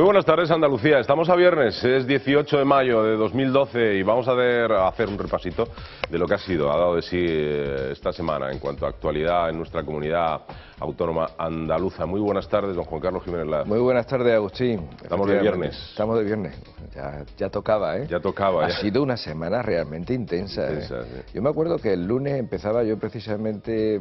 buenas tardes, Andalucía. Estamos a viernes, es 18 de mayo de 2012 y vamos a hacer un repasito de lo que ha dado de sí esta semana en cuanto a actualidad en nuestra comunidad autónoma andaluza. Muy buenas tardes, don Juan Carlos Jiménez Laz. Muy buenas tardes, Agustín. Estamos de viernes. Estamos de viernes. Ya tocaba, ¿eh? Ya tocaba. Ha sido una semana realmente intensa. Sí. Yo me acuerdo que el lunes empezaba yo precisamente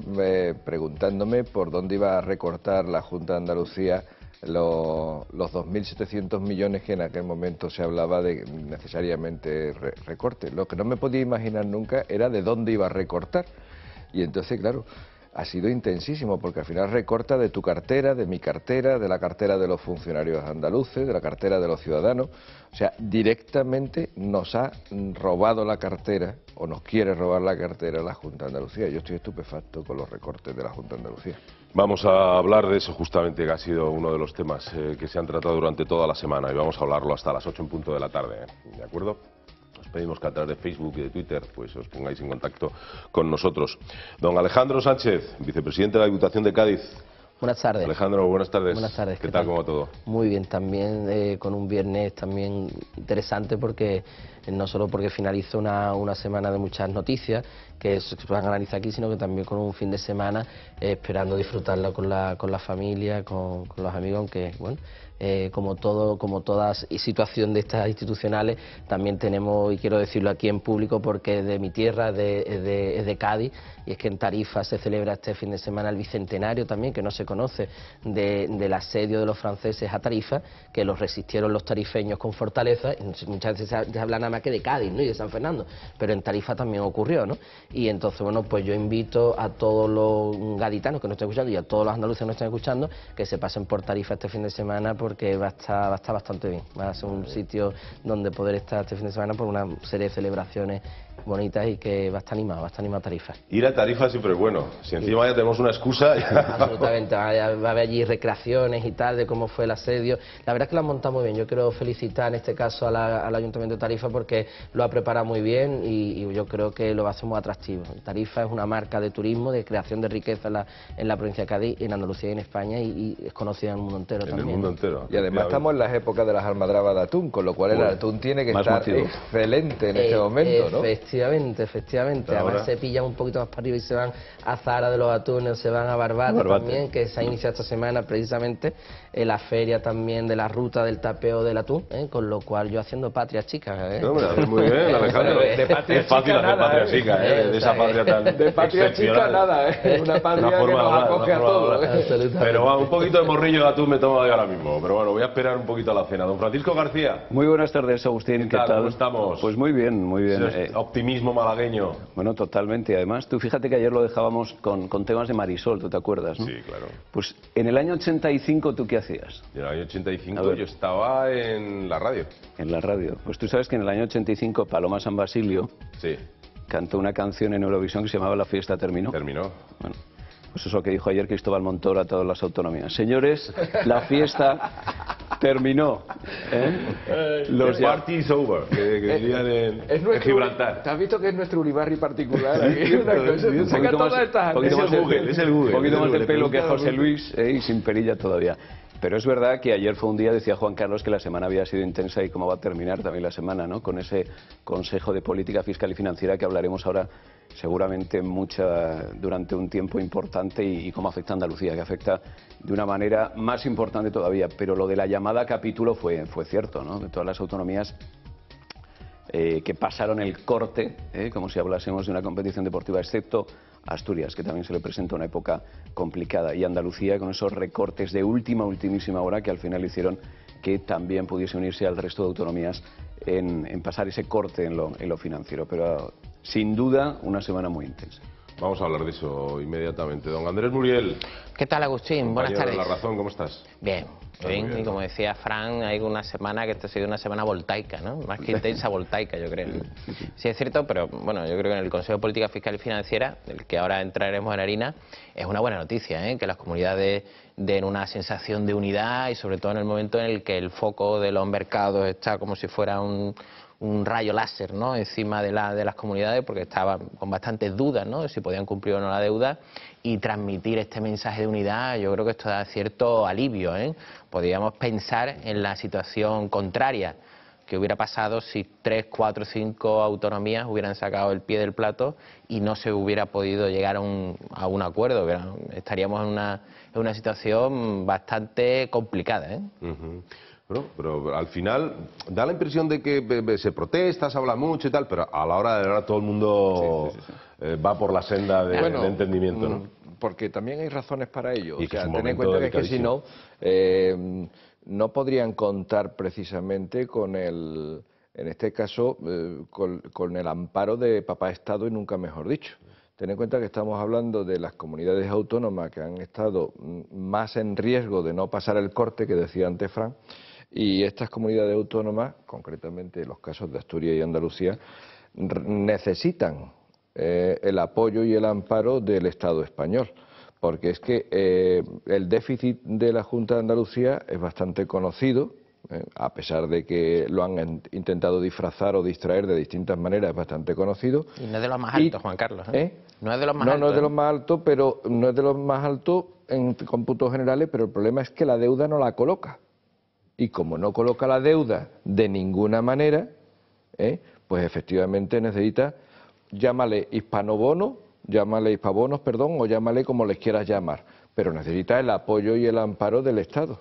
preguntándome por dónde iba a recortar la Junta de Andalucía los 2.700 millones que en aquel momento se hablaba de necesariamente recorte. Lo que no me podía imaginar nunca era de dónde iba a recortar. Y entonces, claro, ha sido intensísimo, porque al final recorta de tu cartera, de mi cartera, de la cartera de los funcionarios andaluces, de la cartera de los ciudadanos. O sea, directamente nos ha robado la cartera, o nos quiere robar la cartera la Junta de Andalucía. Yo estoy estupefacto con los recortes de la Junta de Andalucía. Vamos a hablar de eso justamente, que ha sido uno de los temas que se han tratado durante toda la semana, y vamos a hablarlo hasta las 8 en punto de la tarde, ¿de acuerdo? Os pedimos que a través de Facebook y de Twitter pues os pongáis en contacto con nosotros. Don Alejandro Sánchez, vicepresidente de la Diputación de Cádiz. Buenas tardes. Alejandro, buenas tardes. Buenas tardes. ¿Qué tal, cómo todo? Muy bien, también con un viernes también interesante, porque no solo porque finaliza una semana de muchas noticias que se van a analizar aquí, sino que también con un fin de semana esperando disfrutarla con la familia, con los amigos, aunque bueno, como toda situación de estas institucionales, también tenemos, y quiero decirlo aquí en público porque es de mi tierra, es de Cádiz, y es que en Tarifa se celebra este fin de semana el bicentenario también, que no se conoce, del asedio de los franceses a Tarifa, que los resistieron los tarifeños con fortaleza. Muchas veces se habla nada más que de Cádiz, ¿no?, y de San Fernando, pero en Tarifa también ocurrió, ¿no? Y entonces, bueno, pues yo invito a todos los gaditanos que nos estén escuchando y a todos los andaluces que nos estén escuchando que se pasen por Tarifa este fin de semana, porque va a estar bastante bien. Va a ser un sitio donde poder estar este fin de semana por una serie de celebraciones bonitas, y que va a estar animado Tarifa. Ir a Tarifa siempre es bueno. Si encima ya tenemos una excusa... Absolutamente, va a haber allí recreaciones y tal de cómo fue el asedio. La verdad es que lo han montado muy bien. Yo quiero felicitar en este caso al Ayuntamiento de Tarifa, porque lo ha preparado muy bien, y yo creo que lo va a hacer muy atractivo. Tarifa es una marca de turismo, de creación de riqueza en la provincia de Cádiz, en Andalucía y en España, y es conocida en el mundo entero también. En el mundo entero. Y además estamos en las épocas de las almadrabas de atún, con lo cual el atún tiene que estar excelente en este momento, ¿no? Efectivamente. Además se pillan un poquito más para arriba y se van a Zahara de los Atunes, se van a Barbate también, que se ha iniciado esta semana precisamente la feria también de la ruta del tapeo del atún, con lo cual yo haciendo patria chica. No, muy bien, Alejandro. Es fácil hacer patria chica, de esa patria tan de patria chica nada, una patria que nos acoge a todos. Pero va, un poquito de morrillo de atún me tomo yo ahora mismo, pero bueno, voy a esperar un poquito a la cena. Don Francisco García. Muy buenas tardes, Agustín. ¿Qué tal? ¿Cómo estamos? Pues muy bien, muy bien. Optimismo malagueño. Bueno, totalmente. Y además, tú fíjate que ayer lo dejábamos con temas de Marisol, ¿tú te acuerdas, no? Sí, claro. Pues en el año 85, ¿tú qué hacías? En el año 85 yo estaba en la radio. En la radio. Pues tú sabes que en el año 85 Paloma San Basilio cantó una canción en Eurovisión que se llamaba La fiesta terminó. Terminó. Bueno, pues eso que dijo ayer Cristóbal Montoro a todas las autonomías. Señores, la fiesta terminó. Los party is over, que dirían en Gibraltar. ¿Te has visto que es nuestro Uribarri particular? Es un poquito más de pelo que José Luis, y sin perilla todavía. Pero es verdad que ayer fue un día, decía Juan Carlos, que la semana había sido intensa, y cómo va a terminar también la semana, ¿no? Con ese Consejo de Política Fiscal y Financiera que hablaremos ahora seguramente durante un tiempo importante, y cómo afecta a Andalucía, que afecta de una manera más importante todavía. Pero lo de la llamada capítulo fue cierto, ¿no? De todas las autonomías que pasaron el corte, como si hablásemos de una competición deportiva, excepto Asturias, que también se le presenta una época complicada, y Andalucía con esos recortes de ultimísima hora que al final hicieron que también pudiese unirse al resto de autonomías en pasar ese corte en lo financiero. Pero sin duda una semana muy intensa. Vamos a hablar de eso inmediatamente. Don Andrés Muriel. ¿Qué tal, Agustín? Buenas tardes. La Razón, ¿cómo estás? Bien. Bien, y como decía Fran, hay una semana que esta ha sido una semana voltaica, ¿no? Más que intensa, voltaica, yo creo. Sí, es cierto, pero bueno, yo creo que en el Consejo de Política Fiscal y Financiera, del que ahora entraremos en harina, es una buena noticia, que las comunidades den una sensación de unidad, y sobre todo en el momento en el que el foco de los mercados está como si fuera un rayo láser, ¿no?, encima de las comunidades, porque estaban con bastantes dudas, ¿no?, de si podían cumplir o no la deuda, y transmitir este mensaje de unidad, yo creo que esto da cierto alivio, ¿eh? Podríamos pensar en la situación contraria que hubiera pasado si 3, 4, 5 autonomías hubieran sacado el pie del plato y no se hubiera podido llegar a un acuerdo. Estaríamos en una situación bastante complicada, ¿eh? Bueno, pero al final da la impresión de que se protesta, se habla mucho y tal, pero a la hora de verdad todo el mundo va por la senda de entendimiento, ¿no? Porque también hay razones para ello. Y o sea, ten en cuenta que es que si no, no podrían contar precisamente con en este caso, con el amparo de Papá Estado y nunca mejor dicho. Ten en cuenta que estamos hablando de las comunidades autónomas que han estado más en riesgo de no pasar el corte que decía antes Fran, y estas comunidades autónomas, concretamente los casos de Asturias y Andalucía, necesitan el apoyo y el amparo del Estado español, porque es que el déficit de la Junta de Andalucía es bastante conocido, a pesar de que lo han intentado disfrazar o distraer de distintas maneras, es bastante conocido. Y no es de los más altos, Juan Carlos, ¿eh? No es de los más altos. No es de los más altos, pero no es de los más altos en cómputos generales, pero el problema es que la deuda no la coloca. Y como no coloca la deuda de ninguna manera, pues efectivamente necesita, llámale hispanobono, llámale hispabonos, perdón, o llámale como les quieras llamar, pero necesita el apoyo y el amparo del Estado.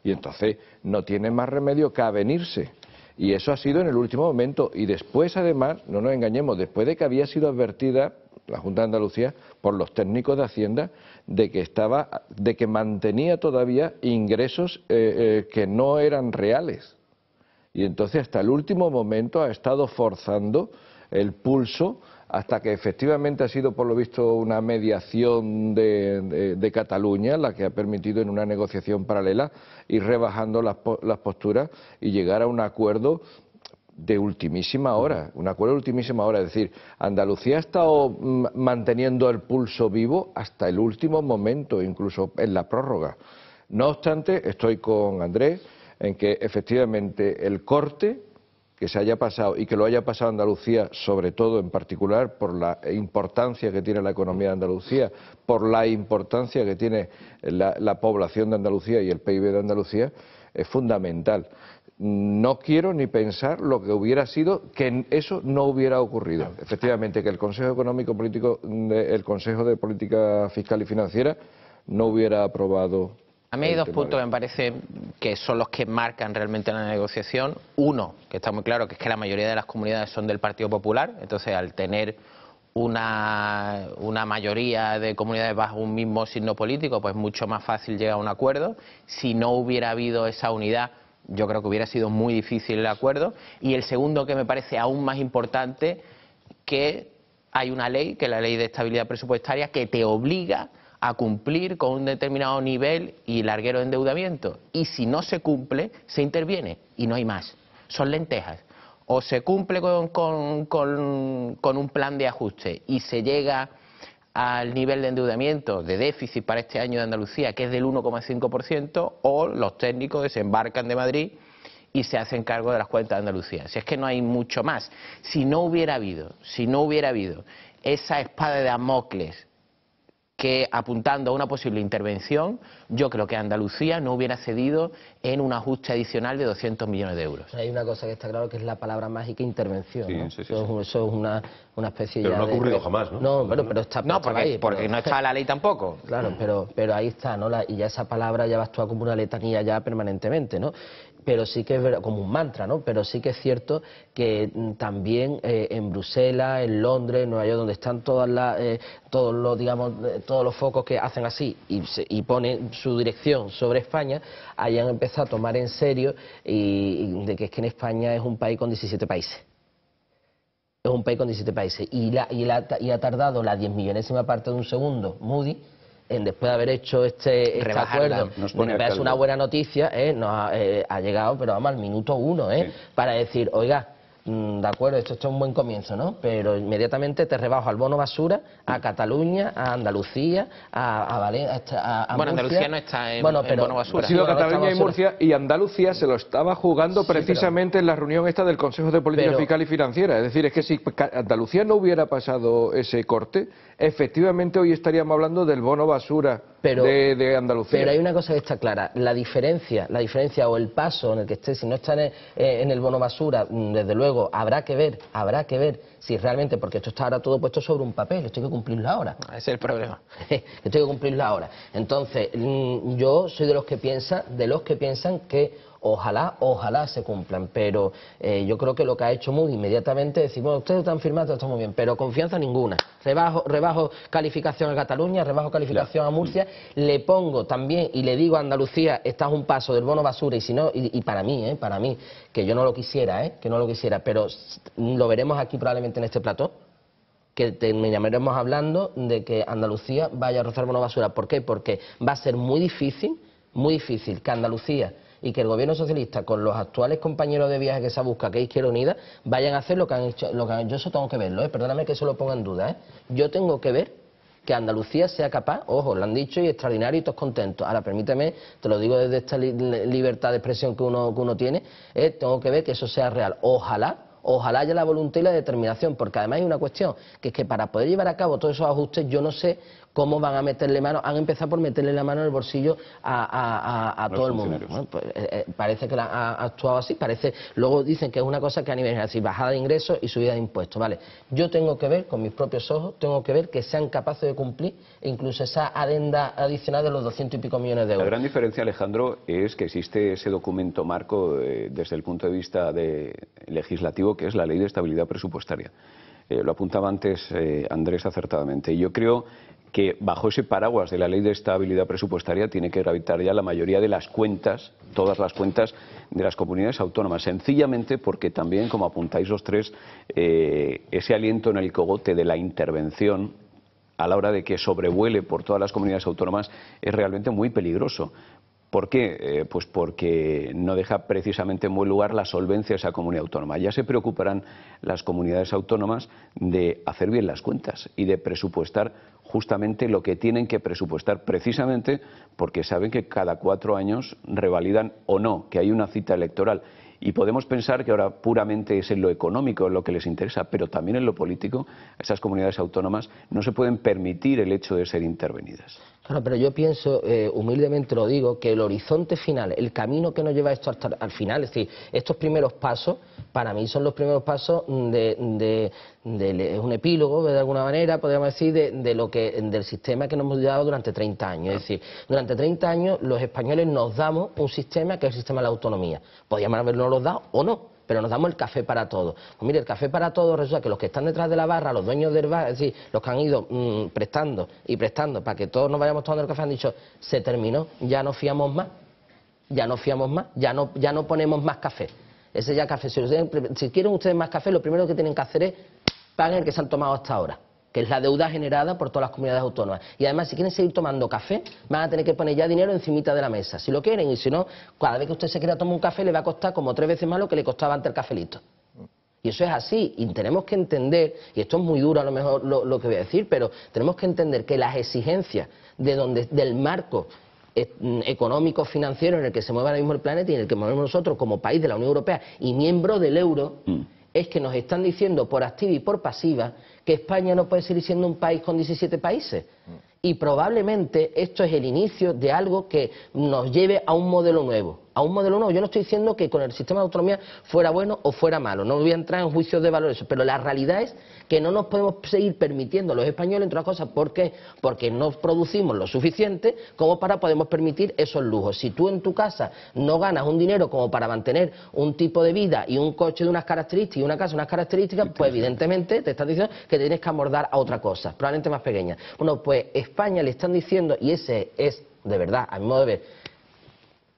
Y entonces no tiene más remedio que avenirse. Y eso ha sido en el último momento. Y después, además, no nos engañemos, después de que había sido advertida la Junta de Andalucía por los técnicos de Hacienda de que mantenía todavía ingresos que no eran reales. Y entonces hasta el último momento ha estado forzando el pulso hasta que efectivamente ha sido por lo visto una mediación de Cataluña la que ha permitido en una negociación paralela ir rebajando las posturas y llegar a un acuerdo de ultimísima hora, es decir, Andalucía ha estado manteniendo el pulso vivo hasta el último momento, incluso en la prórroga. No obstante, estoy con Andrés en que efectivamente el corte que se haya pasado y que lo haya pasado Andalucía, sobre todo en particular por la importancia que tiene la economía de Andalucía, por la importancia que tiene la población de Andalucía y el PIB de Andalucía, es fundamental. No quiero ni pensar lo que hubiera sido que eso no hubiera ocurrido. Efectivamente, que el Consejo Económico Político, el Consejo de Política Fiscal y Financiera no hubiera aprobado. A mí hay dos puntos que me parece que son los que marcan realmente la negociación. Uno, que está muy claro, que es que la mayoría de las comunidades son del Partido Popular, entonces al tener una mayoría de comunidades bajo un mismo signo político, pues mucho más fácil llegar a un acuerdo. Si no hubiera habido esa unidad, yo creo que hubiera sido muy difícil el acuerdo. Y el segundo, que me parece aún más importante, que hay una ley, que es la Ley de Estabilidad Presupuestaria, que te obliga a cumplir con un determinado nivel y larguero de endeudamiento. Y si no se cumple, se interviene y no hay más. Son lentejas. O se cumple con un plan de ajuste y se llega al nivel de endeudamiento, de déficit para este año de Andalucía, que es del 1,5%, o los técnicos desembarcan de Madrid y se hacen cargo de las cuentas de Andalucía. Si es que no hay mucho más. Si no hubiera habido esa espada de Damocles que apuntando a una posible intervención, yo creo que Andalucía no hubiera cedido en un ajuste adicional de 200 millones de euros. Hay una cosa que está claro, que es la palabra mágica intervención, ¿no? Sí. Eso es una especie pero ya no ha ocurrido jamás, ¿no? No, pero está no, porque ahí, no está la ley tampoco. Claro, pero ahí está, ¿no? Y ya esa palabra ya va a actuar como una letanía ya permanentemente, ¿no? Pero sí que es verdad, como un mantra, ¿no? Pero sí que es cierto que también en Bruselas, en Londres, en Nueva York, donde están todos los focos que hacen así y ponen su dirección sobre España, hayan empezado a tomar en serio y de que es que en España es un país con 17 países. Es un país con 17 países y ha tardado la 10.000.000ª parte de un segundo, Moody, después de haber hecho este acuerdo, me parece una buena noticia, ha llegado, pero vamos, al minuto 1, para decir, oiga, de acuerdo, esto es un buen comienzo, ¿no? Pero inmediatamente te rebajo al bono basura, a Cataluña, a Andalucía, a Valencia, a bueno, Murcia. Andalucía no está en bono basura. Ha sido Sí, Cataluña y Murcia, y Andalucía se lo estaba jugando Sí, precisamente en la reunión esta del Consejo de Política Fiscal y Financiera. Es decir, es que si Andalucía no hubiera pasado ese corte, efectivamente hoy estaríamos hablando del bono basura de Andalucía. Pero hay una cosa que está clara, la diferencia o el paso en el que esté, si no está en el bono basura, desde luego habrá que ver si realmente, porque esto está ahora todo puesto sobre un papel, esto hay que cumplirlo ahora. Ese es el problema. Esto hay que cumplirlo ahora. Entonces, yo soy de los que piensan que ojalá se cumplan, pero yo creo que lo que ha hecho Moody inmediatamente es decir, bueno, ustedes están firmando, está muy bien, pero confianza ninguna. Rebajo calificación a Cataluña, rebajo calificación a Murcia, le pongo también y le digo a Andalucía, estás un paso del bono basura, y si no, y para mí, que yo no lo quisiera, pero lo veremos aquí probablemente en este plató, que terminaremos hablando de que Andalucía vaya a rozar bono basura. ¿Por qué? Porque va a ser muy difícil que Andalucía y que el gobierno socialista, con los actuales compañeros de viaje que se busca, que es Izquierda Unida, vayan a hacer lo que han hecho. Yo eso tengo que verlo, perdóname que eso lo ponga en duda. Yo tengo que ver que Andalucía sea capaz, ojo, lo han dicho y extraordinario y todos contentos. Ahora, permíteme, te lo digo desde esta libertad de expresión que uno tiene, tengo que ver que eso sea real. Ojalá haya la voluntad y la determinación, porque además hay una cuestión, que es que para poder llevar a cabo todos esos ajustes, yo no sé cómo van a meterle mano, han empezado por meterle la mano en el bolsillo a todo el mundo. Bueno, pues, parece que ha actuado así, luego dicen que es una cosa que a nivel general, así, bajada de ingresos y subida de impuestos, ¿vale? Yo tengo que ver, con mis propios ojos, tengo que ver que sean capaces de cumplir incluso esa adenda adicional de los 200 y pico millones de euros. La gran diferencia, Alejandro, es que existe ese documento marco desde el punto de vista legislativo, que es la Ley de Estabilidad Presupuestaria. Lo apuntaba antes Andrés acertadamente. Y yo creo que bajo ese paraguas de la Ley de Estabilidad Presupuestaria tiene que gravitar ya la mayoría de las cuentas, todas las cuentas de las comunidades autónomas, sencillamente porque también, como apuntáis los tres, ese aliento en el cogote de la intervención a la hora de que sobrevuele por todas las comunidades autónomas es realmente muy peligroso. ¿Por qué? Pues porque no deja precisamente en buen lugar la solvencia de esa comunidad autónoma. Ya se preocuparán las comunidades autónomas de hacer bien las cuentas y de presupuestar justamente lo que tienen que presupuestar, precisamente porque saben que cada 4 años revalidan o no, que hay una cita electoral. Y podemos pensar que ahora puramente es en lo económico lo que les interesa, pero también en lo político, esas comunidades autónomas no se pueden permitir el hecho de ser intervenidas. Claro, pero yo pienso, humildemente lo digo, que el horizonte final, el camino que nos lleva esto hasta al final, es decir, estos primeros pasos, para mí son los primeros pasos es un epílogo, de alguna manera, podríamos decir, del sistema que nos hemos dado durante 30 años. Es decir, durante 30 años los españoles nos damos un sistema que es el sistema de la autonomía. Podríamos habernos dado o no, pero nos damos el café para todos. Pues mire, el café para todos resulta que los que están detrás de la barra, los dueños del bar, es decir, los que han ido prestando para que todos nos vayamos tomando el café, han dicho, se terminó, ya no fiamos más, ya no ponemos más café. Ese ya café, si quieren ustedes más café, lo primero que tienen que hacer es paguen el que se han tomado hasta ahora, que es la deuda generada por todas las comunidades autónomas. Y además, si quieren seguir tomando café, van a tener que poner ya dinero encimita de la mesa, si lo quieren, y si no, cada vez que usted se quiera tomar un café le va a costar como 3 veces más lo que le costaba antes el cafelito. Y eso es así, y tenemos que entender, y esto es muy duro a lo mejor lo que voy a decir, pero tenemos que entender que las exigencias del marco económico financiero en el que se mueve ahora mismo el planeta y en el que movemos nosotros como país de la Unión Europea y miembro del euro, es que nos están diciendo por activa y por pasiva que España no puede seguir siendo un país con 17 países. Y probablemente esto es el inicio de algo que nos lleve a un modelo nuevo. Yo no estoy diciendo que con el sistema de autonomía fuera bueno o fuera malo, no voy a entrar en juicios de valor eso, pero la realidad es que no nos podemos seguir permitiendo los españoles, entre otras cosas, ¿por qué? Porque no producimos lo suficiente como para podernos permitir esos lujos. Si tú en tu casa no ganas un dinero como para mantener un tipo de vida y un coche de unas características y una casa de unas características, pues evidentemente te están diciendo que tienes que amordar a otra cosa, probablemente más pequeña. Bueno, pues España le están diciendo, y ese es, de verdad, a mi modo de ver,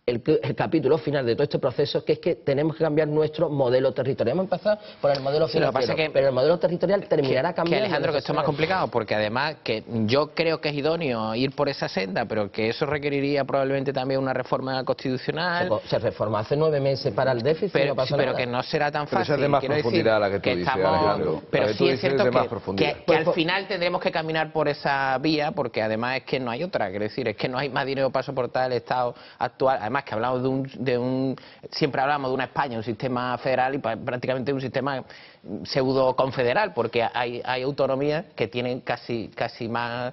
el capítulo final de todo este proceso, que es que tenemos que cambiar nuestro modelo territorial. Hemos empezado por el modelo financiero, pero el modelo territorial terminará cambiando. Que Alejandro, que esto es más complicado, porque además que yo creo que es idóneo ir por esa senda, pero que eso requeriría probablemente también una reforma constitucional. Se reformó hace 9 meses para el déficit, pero, no pasa pero nada. Que no será tan fácil. Pero esa es de más profundidad la que tú dices, Alejandro. Pero sí es cierto que Pues al final tendremos que caminar por esa vía, porque además es que no hay otra, quiero decir, es que no hay más dinero para soportar el Estado actual. Además que hablamos siempre hablamos de una España, un sistema federal y prácticamente un sistema pseudo confederal, porque hay autonomías que tienen casi más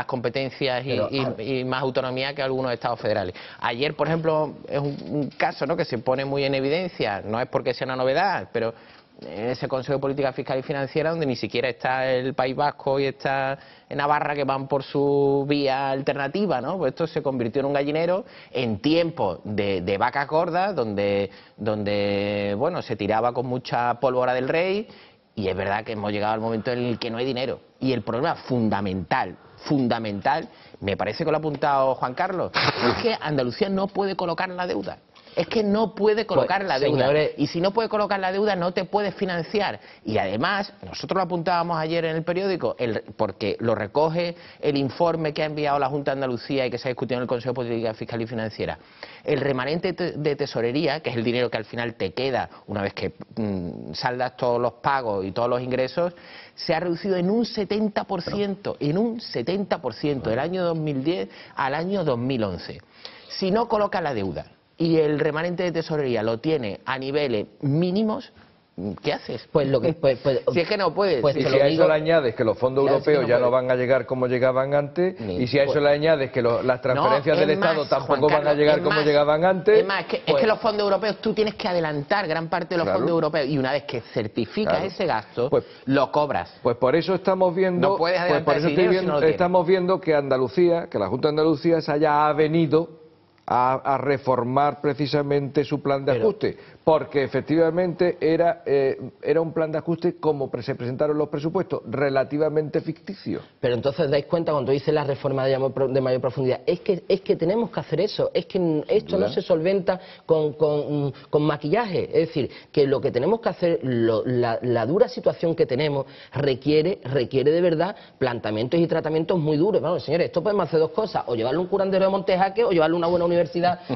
competencias y más autonomía que algunos estados federales. Ayer, por ejemplo, es un caso, ¿no?, que se pone muy en evidencia, no es porque sea una novedad, pero en ese Consejo de Política Fiscal y Financiera, donde ni siquiera está el País Vasco y está en Navarra, que van por su vía alternativa, ¿no? Pues esto se convirtió en un gallinero en tiempos de vacas gordas, donde bueno, se tiraba con mucha pólvora del rey, y es verdad que hemos llegado al momento en el que no hay dinero. Y el problema fundamental, me parece que lo ha apuntado Juan Carlos, es que Andalucía no puede colocar la deuda. Es que no puede colocar la deuda. Señores, y si no puede colocar la deuda, no te puedes financiar. Y además, nosotros lo apuntábamos ayer en el periódico, porque lo recoge el informe que ha enviado la Junta de Andalucía y que se ha discutido en el Consejo de Política Fiscal y Financiera. El remanente de tesorería, que es el dinero que al final te queda una vez que saldas todos los pagos y todos los ingresos, se ha reducido en un 70%, del año 2010 al año 2011. Si no coloca la deuda y el remanente de tesorería lo tiene a niveles mínimos, ¿qué haces? Pues lo que si es que no puedes. Pues, y si a eso le añades que los fondos europeos ya no van a llegar como llegaban antes, y si a eso le añades que las transferencias del Estado tampoco van a llegar como llegaban antes. Es más, es que los fondos europeos, tú tienes que adelantar gran parte de los fondos europeos, y una vez que certificas ese gasto, lo cobras. Pues por eso estamos viendo, no puedes adelantar ese dinero si no lo tienes. Estamos viendo que Andalucía, que la Junta de Andalucía se haya venido a reformar precisamente su plan de ajuste, porque efectivamente era un plan de ajuste, como se presentaron los presupuestos, relativamente ficticio. Pero entonces dais cuenta, cuando dice la reforma de mayor profundidad, es que tenemos que hacer eso, es que esto no se solventa con maquillaje, es decir, que lo que tenemos que hacer, la dura situación que tenemos requiere de verdad planteamientos y tratamientos muy duros. Bueno, señores, esto podemos hacer dos cosas, o llevarle un curandero de Montejaque o llevarle una buena universidad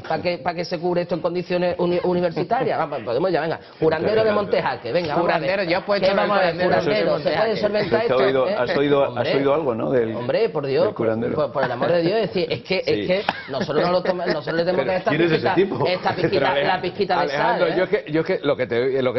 para que se cubre esto en condiciones universitarias. Podemos ya, venga, curandero de Montejaque, venga, curandero, yo puedo echar curandero, ¿se puede solventar esto? ¿Has oído algo, ¿no? Hombre, por Dios, por el amor de Dios, es decir, es que nosotros no lo tomamos, nosotros le tenemos que dar la pizquita de sal. Alejandro, yo es que lo que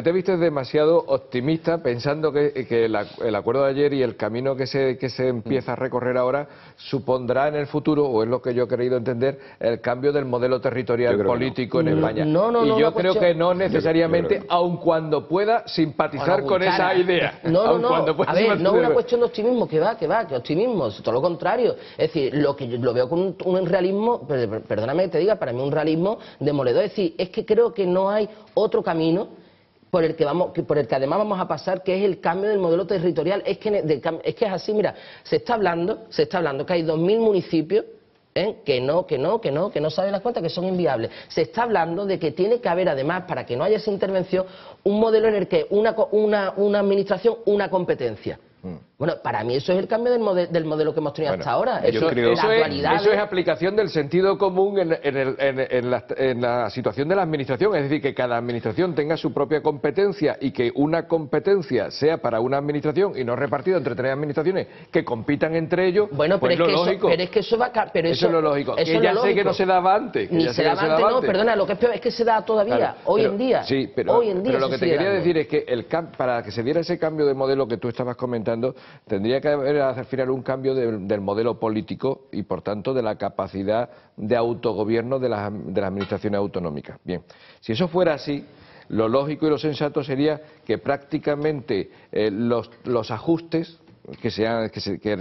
te he visto es demasiado optimista, pensando que el acuerdo de ayer y el camino que se empieza a recorrer ahora supondrá en el futuro, o es lo que yo he querido entender, el cambio del modelo territorial político en España. Y yo creo que no necesariamente, aun cuando pueda simpatizar con esa idea. A ver, no es una cuestión de optimismo, que optimismo, todo lo contrario. Es decir, lo que yo lo veo con un realismo, perdóname que te diga, para mí un realismo demoledor. Es decir, es que creo que no hay otro camino por el que además vamos a pasar, que es el cambio del modelo territorial. Es que es así, mira, se está hablando que hay 2.000 municipios que no saben las cuentas, que son inviables. Se está hablando de que tiene que haber, además, para que no haya esa intervención, un modelo en el que una administración, una competencia. Bueno, para mí eso es el cambio del modelo que hemos tenido hasta ahora. Eso es aplicación del sentido común en la situación de la administración, es decir, que cada administración tenga su propia competencia y que una competencia sea para una administración y no repartida entre 3 administraciones que compitan entre ellos. Bueno, pues pero, es lógico. Pero es que eso va a... Eso es lo lógico. Que ya sé que no se daba antes. Ni se daba antes, no, perdona, lo que es peor es que se da todavía, hoy en día. Sí, pero lo que te quería decir es que para que se diera ese cambio de modelo que tú estabas comentando, tendría que haber al final un cambio del modelo político y, por tanto, de la capacidad de autogobierno de las administraciones autonómicas. Bien, si eso fuera así, lo lógico y lo sensato sería que prácticamente los ajustes que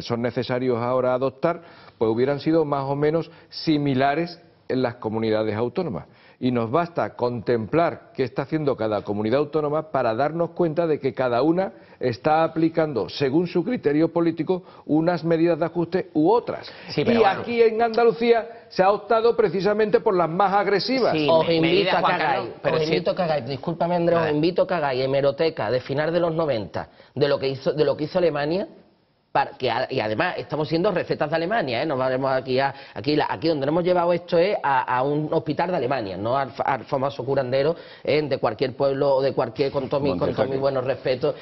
son necesarios ahora adoptar, pues hubieran sido más o menos similares en las comunidades autónomas. y nos basta contemplar qué está haciendo cada comunidad autónoma para darnos cuenta de que cada una está aplicando, según su criterio político, unas medidas de ajuste u otras. Sí, y pero bueno, aquí en Andalucía se ha optado precisamente por las más agresivas. Sí, os invito a que hagáis, discúlpame Andrés, os invito a que hagáis hemeroteca de final de los 90 de lo que hizo Alemania. Y además estamos siendo recetas de Alemania, ¿eh? Nos vamos aquí donde hemos llevado esto es a un hospital de Alemania, no al famoso curandero de cualquier pueblo o de cualquier, con todo mi buenos respetos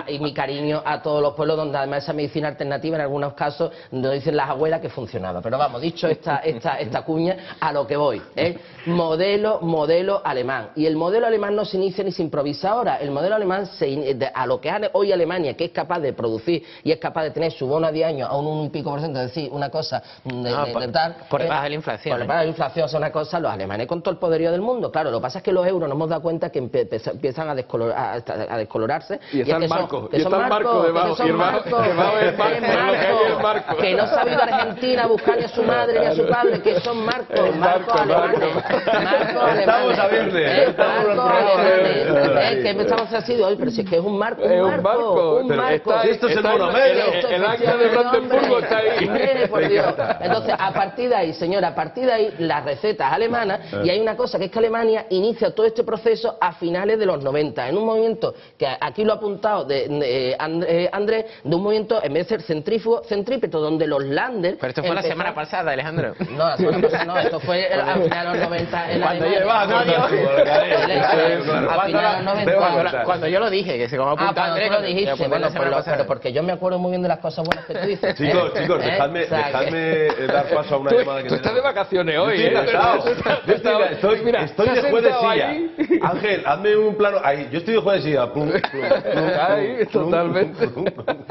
y mi cariño a todos los pueblos donde además esa medicina alternativa en algunos casos nos dicen las abuelas que funcionaba. Pero vamos, dicho esta cuña, a lo que voy, modelo alemán. Y el modelo alemán no se inicia ni se improvisa ahora. El modelo alemán a lo que hace hoy Alemania, que es capaz de producir y es capaz de tener su bono a 10 años a un 1 y pico %, es decir, una cosa de tal... Por debajo de la inflación. Por debajo de la inflación es una cosa, los alemanes con todo el poderío del mundo. Claro, lo que pasa es que los euros nos hemos dado cuenta que empiezan a descolorarse. Y está el marco, debajo. Que no se ha ido a Argentina a buscar ni a su madre ni a su padre, que son marcos alemanes. Estamos a viernes. Que empezamos así hoy, pero si es que es un marco. Esto es el monomedio. El acta de Brandenburgo está ahí. Por Dios. Entonces, a partir de ahí, señora, a partir de ahí, las recetas alemanas, y hay una cosa, que es que Alemania inicia todo este proceso a finales de los 90, en un movimiento que aquí lo ha apuntado Andrés, de un movimiento, en vez de ser centrípeto, donde los Länder... Pero esto fue la semana pasada, Alejandro. No, la semana pasada no, esto fue a finales de los 90 en Alemania. Cuando yo lo dije, que se como apuntó Andrés... lo dijiste, bueno, pero porque yo me acuerdo muy bien de las cosas buenas que tú dices. Chicos, dejadme dar paso a una llamada que... Tú estás de vacaciones hoy, Estoy de jueguecilla. Ángel, hazme un plano... Ahí, yo estoy de jueguecilla. Ahí, totalmente.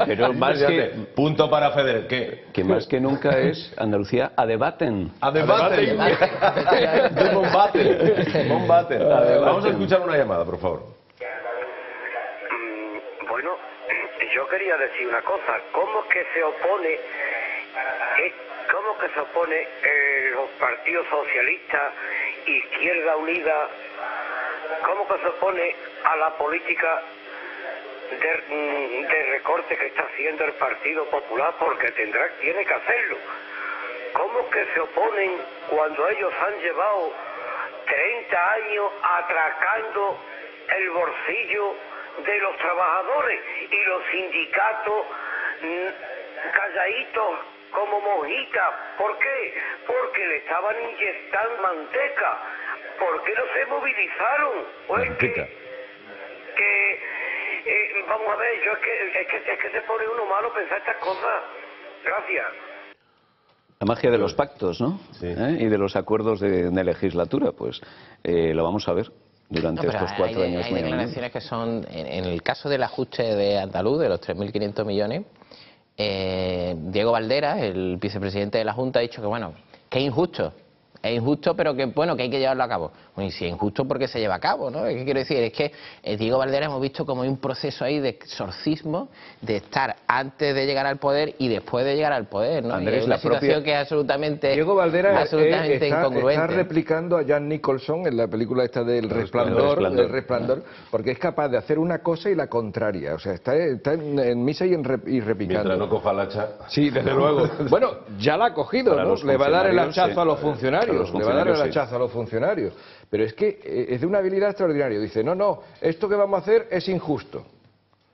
Pero más que... Punto para Federer, ¿qué? Que más que nunca es Andalucía a debaten. A debaten. Bombaten. Vamos a escuchar una llamada, por favor. Bueno, yo quería decir una cosa. ¿Cómo que se opone los partidos socialistas, Izquierda Unida, cómo que se opone a la política de recorte que está haciendo el Partido Popular? Porque tiene que hacerlo. ¿Cómo que se oponen cuando ellos han llevado 30 años atracando el bolsillo de los trabajadores y los sindicatos calladitos como monjitas? ¿Por qué? Porque le estaban inyectando manteca. ¿Por qué no se movilizaron? Pues vamos a ver, es que se pone uno malo pensar estas cosas. Gracias. La magia de los pactos, ¿no? Sí. Y de los acuerdos de legislatura, pues lo vamos a ver durante estos 4 años. Hay declaraciones que son, en el caso del ajuste de andaluz, de los 3.500 millones, Diego Valderas, el vicepresidente de la Junta, ha dicho que, bueno, que es injusto. Es injusto, pero que bueno, que hay que llevarlo a cabo. Bueno, y si es injusto, ¿por qué se lleva a cabo? ¿No? ¿Qué quiero decir? Es que Diego Valderas hemos visto como hay un proceso ahí de exorcismo, de estar antes de llegar al poder y después de llegar al poder, ¿no? Andrés, y es una situación que es absolutamente, Diego Valderas incongruente. está replicando a Jan Nicholson en la película esta del Resplandor, porque es capaz de hacer una cosa y la contraria. O sea, está en misa y repicando. Mientras no coja el hacha. Sí, desde luego. Bueno, ya la ha cogido, ¿no? Le va a dar el hachazo a los funcionarios. Le va a dar el hachazo a los funcionarios. Pero es que es de una habilidad extraordinaria. Dice, no, esto que vamos a hacer es injusto.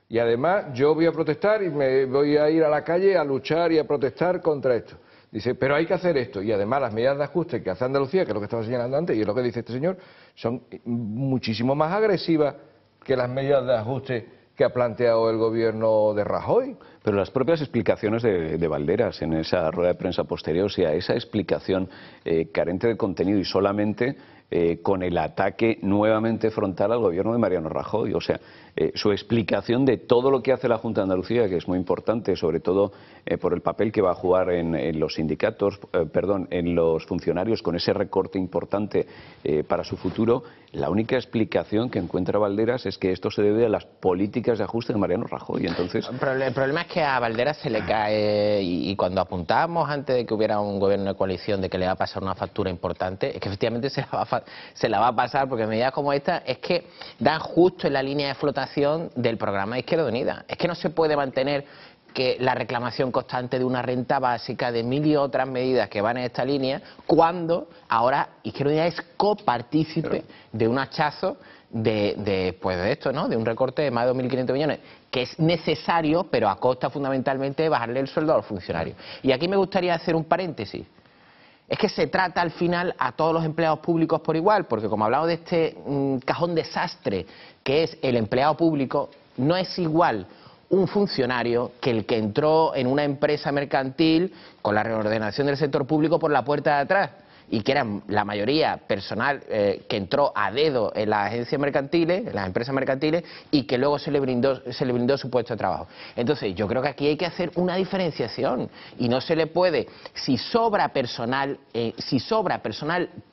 Y además yo voy a protestar y me voy a ir a la calle a luchar y a protestar contra esto. Dice, pero hay que hacer esto. Y además las medidas de ajuste que hace Andalucía, que es lo que estaba señalando antes, y es lo que dice este señor, son muchísimo más agresivas que las medidas de ajuste que ha planteado el gobierno de Rajoy. Pero las propias explicaciones de Valderas en esa rueda de prensa posterior, o sea, esa explicación carente de contenido y solamente con el ataque nuevamente frontal al gobierno de Mariano Rajoy. O sea, su explicación de todo lo que hace la Junta de Andalucía, que es muy importante, sobre todo por el papel que va a jugar en los sindicatos, en los funcionarios, con ese recorte importante para su futuro. La única explicación que encuentra Valderas es que esto se debe a las políticas de ajuste de Mariano Rajoy. Entonces, el problema es que a Valderas se le cae, y cuando apuntábamos antes de que hubiera un gobierno de coalición de que le va a pasar una factura importante, es que efectivamente se la va a pasar, porque medidas como esta es que dan justo en la línea de flotación del programa de Izquierda Unida. Es que no se puede mantener que la reclamación constante de una renta básica, de mil y otras medidas que van en esta línea, cuando ahora Izquierda Unida es copartícipe de un hachazo de esto, ¿no? De un recorte de más de 2.500 millones, que es necesario, pero a costa fundamentalmente de bajarle el sueldo a los funcionarios. Y aquí me gustaría hacer un paréntesis. Es que se trata al final a todos los empleados públicos por igual, porque como hablamos de este cajón desastre que es el empleado público, no es igual un funcionario que el que entró en una empresa mercantil con la reordenación del sector público por la puerta de atrás, y que eran la mayoría personal que entró a dedo en las agencias mercantiles, en las empresas mercantiles, y que luego se le brindó su puesto de trabajo. Entonces yo creo que aquí hay que hacer una diferenciación, y no se le puede, si sobra personal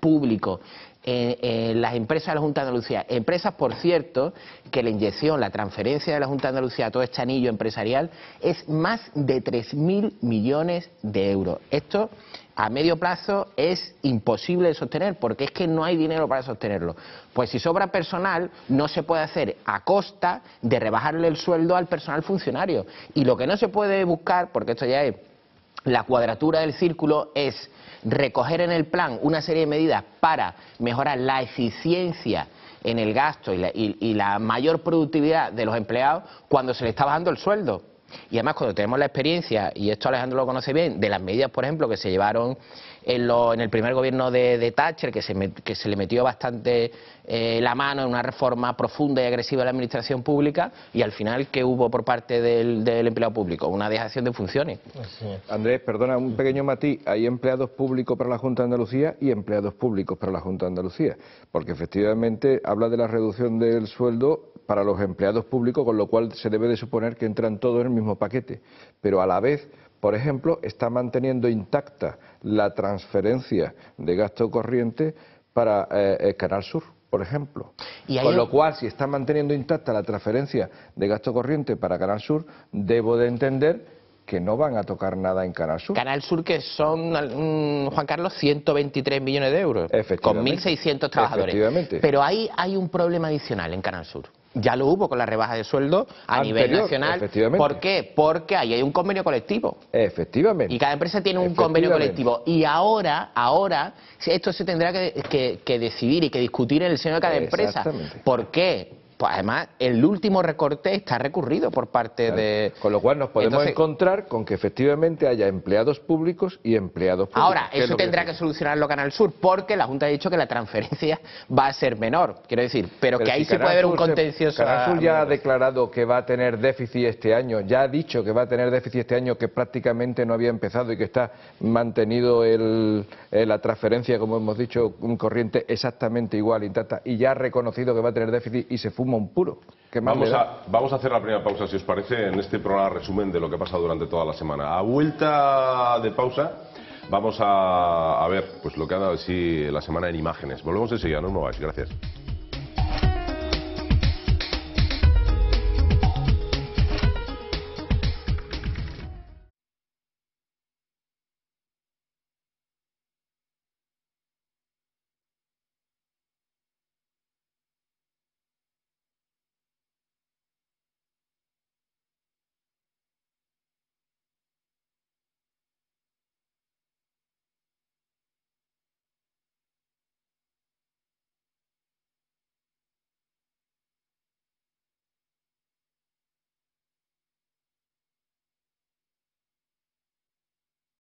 público en las empresas de la Junta de Andalucía, empresas, por cierto, que la inyección, la transferencia de la Junta de Andalucía a todo este anillo empresarial es más de 3.000 millones de euros. Esto a medio plazo es imposible de sostener, porque es que no hay dinero para sostenerlo. Pues si sobra personal, no se puede hacer a costa de rebajarle el sueldo al personal funcionario. Y lo que no se puede buscar, porque esto ya es la cuadratura del círculo, es recoger en el plan una serie de medidas para mejorar la eficiencia en el gasto y la mayor productividad de los empleados cuando se le está bajando el sueldo. Y además, cuando tenemos la experiencia, y esto Alejandro lo conoce bien, de las medidas, por ejemplo, que se llevaron en el primer gobierno de Thatcher, que se le metió bastante la mano en una reforma profunda y agresiva de la administración pública, y al final, ¿qué hubo por parte del empleado público? Una dejación de funciones. Andrés, perdona, un pequeño matiz. Hay empleados públicos para la Junta de Andalucía y empleados públicos para la Junta de Andalucía, porque efectivamente habla de la reducción del sueldo para los empleados públicos, con lo cual se debe de suponer que entran todos en el mismo paquete, pero a la vez, por ejemplo, está manteniendo intacta la transferencia de gasto corriente para Canal Sur, por ejemplo. Con lo cual, si está manteniendo intacta la transferencia de gasto corriente para Canal Sur, debo de entender que no van a tocar nada en Canal Sur. Canal Sur, que son, Juan Carlos, 123 millones de euros, con 1.600 trabajadores. Pero ahí hay un problema adicional en Canal Sur. Ya lo hubo con la rebaja de sueldo a nivel nacional. ¿Por qué? Porque ahí hay un convenio colectivo. Efectivamente. Y cada empresa tiene un convenio colectivo. Y ahora, esto se tendrá que decidir y que discutir en el seno de cada empresa. ¿Por qué? Pues además, el último recorte está recurrido por parte de... Con lo cual nos podemos encontrar con que efectivamente haya empleados públicos y empleados públicos. Ahora, eso tendrá que solucionarlo Canal Sur, porque la Junta ha dicho que la transferencia va a ser menor, quiero decir, pero que ahí sí puede haber un contencioso... Canal Sur ya ha declarado que va a tener déficit este año, ya ha dicho que va a tener déficit este año, que prácticamente no había empezado y que está mantenido la transferencia, como hemos dicho, un corriente exactamente igual, intacta, y ya ha reconocido que va a tener déficit y se fuma un puro. Vamos a hacer la primera pausa, si os parece, en este programa resumen de lo que ha pasado durante toda la semana. A vuelta de pausa vamos a ver pues lo que ha dado así la semana en imágenes. Volvemos enseguida, no os mováis, gracias.